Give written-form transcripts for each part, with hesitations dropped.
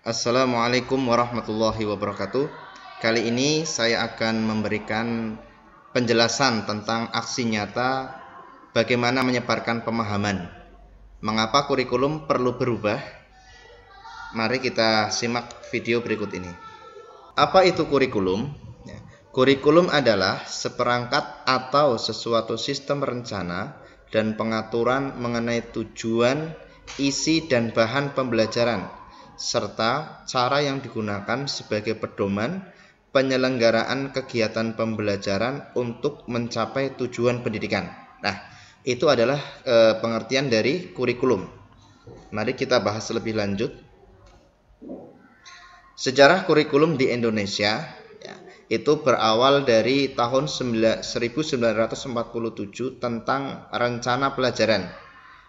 Assalamualaikum warahmatullahi wabarakatuh. Kali ini saya akan memberikan penjelasan tentang aksi nyata bagaimana menyebarkan pemahaman. Mengapa kurikulum perlu berubah? Mari kita simak video berikut ini. Apa itu kurikulum? Kurikulum adalah seperangkat atau sesuatu sistem rencana dan pengaturan mengenai tujuan, isi, dan bahan pembelajaran serta cara yang digunakan sebagai pedoman penyelenggaraan kegiatan pembelajaran untuk mencapai tujuan pendidikan. Nah, itu adalah pengertian dari kurikulum. Mari kita bahas lebih lanjut. Sejarah kurikulum di Indonesia itu berawal dari tahun 1947 tentang rencana pelajaran.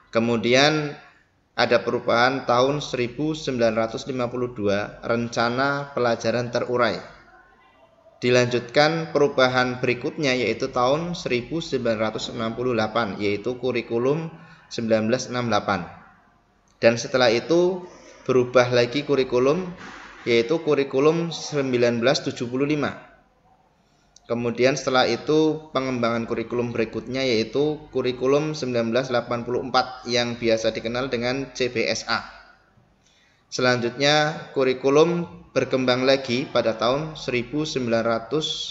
Kemudian ada perubahan tahun 1952, rencana pelajaran terurai. Dilanjutkan perubahan berikutnya yaitu tahun 1968, yaitu kurikulum 1968. Dan setelah itu berubah lagi kurikulum, yaitu kurikulum 1975. Kemudian setelah itu pengembangan kurikulum berikutnya yaitu kurikulum 1984 yang biasa dikenal dengan CBSA. Selanjutnya kurikulum berkembang lagi pada tahun 1994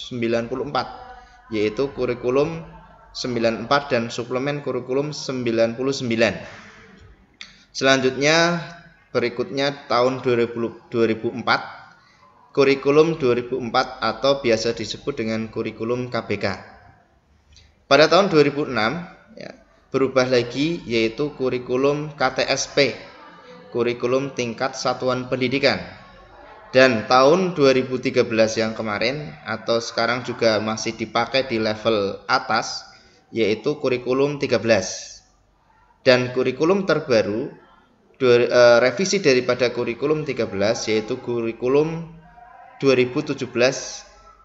yaitu kurikulum 94 dan suplemen kurikulum 99. Selanjutnya berikutnya tahun 2004 kurikulum 2004 atau biasa disebut dengan kurikulum KBK. Pada tahun 2006 berubah lagi yaitu kurikulum KTSP, kurikulum tingkat satuan pendidikan. Dan tahun 2013 yang kemarin atau sekarang juga masih dipakai di level atas yaitu kurikulum 13. Dan kurikulum terbaru revisi daripada kurikulum 13 yaitu kurikulum 2017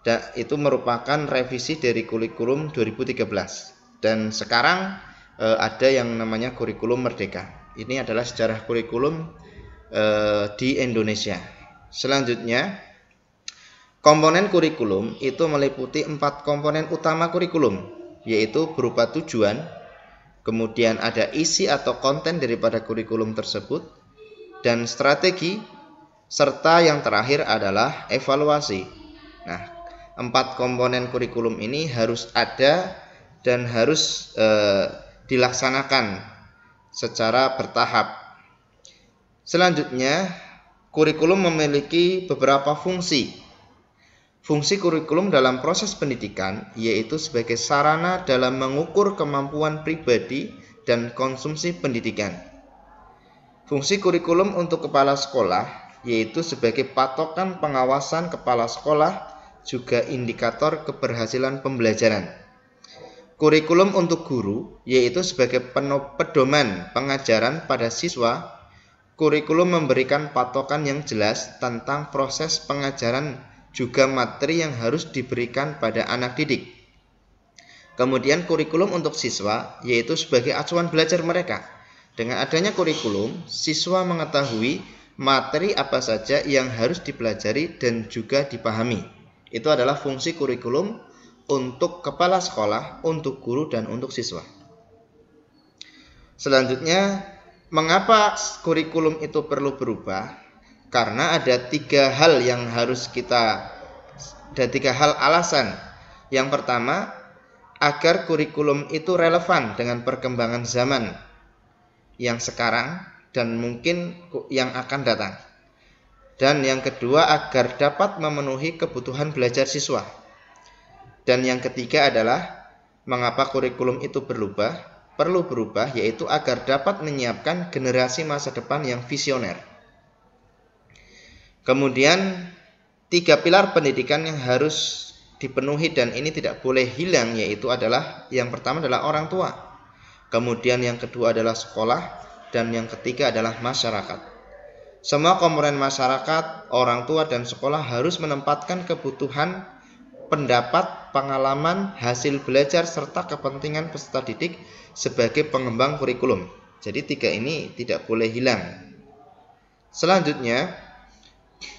dan itu merupakan revisi dari kurikulum 2013 dan sekarang ada yang namanya kurikulum merdeka. Ini adalah sejarah kurikulum di Indonesia. Selanjutnya komponen kurikulum itu meliputi 4 komponen utama kurikulum, yaitu berupa tujuan, kemudian ada isi atau konten daripada kurikulum tersebut, dan strategi, serta yang terakhir adalah evaluasi. Nah, 4 komponen kurikulum ini harus ada dan harus dilaksanakan secara bertahap. Selanjutnya, kurikulum memiliki beberapa fungsi. Fungsi kurikulum dalam proses pendidikan yaitu sebagai sarana dalam mengukur kemampuan pribadi dan konsumsi pendidikan. Fungsi kurikulum untuk kepala sekolah yaitu sebagai patokan pengawasan kepala sekolah, juga indikator keberhasilan pembelajaran. Kurikulum untuk guru yaitu sebagai pedoman pengajaran pada siswa. Kurikulum memberikan patokan yang jelas tentang proses pengajaran, juga materi yang harus diberikan pada anak didik. Kemudian kurikulum untuk siswa yaitu sebagai acuan belajar mereka. Dengan adanya kurikulum, siswa mengetahui materi apa saja yang harus dipelajari dan juga dipahami. Itu adalah fungsi kurikulum untuk kepala sekolah, untuk guru, dan untuk siswa. Selanjutnya, mengapa kurikulum itu perlu berubah? Karena ada 3 hal yang harus ada 3 hal alasan. Yang pertama, agar kurikulum itu relevan dengan perkembangan zaman yang sekarang dan mungkin yang akan datang. Dan yang kedua, agar dapat memenuhi kebutuhan belajar siswa. Dan yang ketiga adalah mengapa kurikulum itu perlu berubah, yaitu agar dapat menyiapkan generasi masa depan yang visioner. Kemudian 3 pilar pendidikan yang harus dipenuhi dan ini tidak boleh hilang, yaitu adalah yang pertama adalah orang tua, kemudian yang kedua adalah sekolah, dan yang ketiga adalah masyarakat. Semua komponen masyarakat, orang tua, dan sekolah harus menempatkan kebutuhan, pendapat, pengalaman, hasil belajar, serta kepentingan peserta didik sebagai pengembang kurikulum. Jadi 3 ini tidak boleh hilang. Selanjutnya,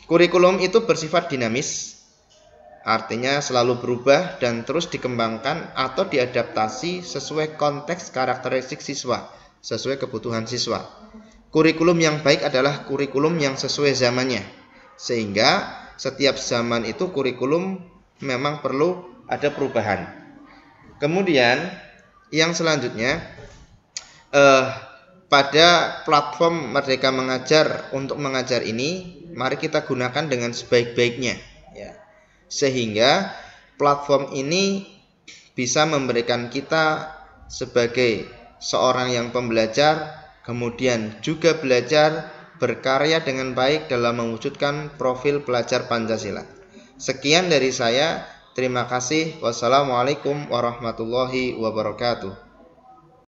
Kurikulum itu bersifat dinamis, artinya selalu berubah dan terus dikembangkan atau diadaptasi sesuai konteks karakteristik siswa, sesuai kebutuhan siswa. Kurikulum yang baik adalah kurikulum yang sesuai zamannya, sehingga setiap zaman itu kurikulum memang perlu ada perubahan. Kemudian yang selanjutnya, pada platform Merdeka Mengajar untuk mengajar ini, mari kita gunakan dengan sebaik-baiknya, ya. Sehingga platform ini bisa memberikan kita sebagai seorang yang pembelajar, kemudian juga belajar berkarya dengan baik dalam mewujudkan profil pelajar Pancasila. Sekian dari saya. Terima kasih. Wassalamualaikum warahmatullahi wabarakatuh.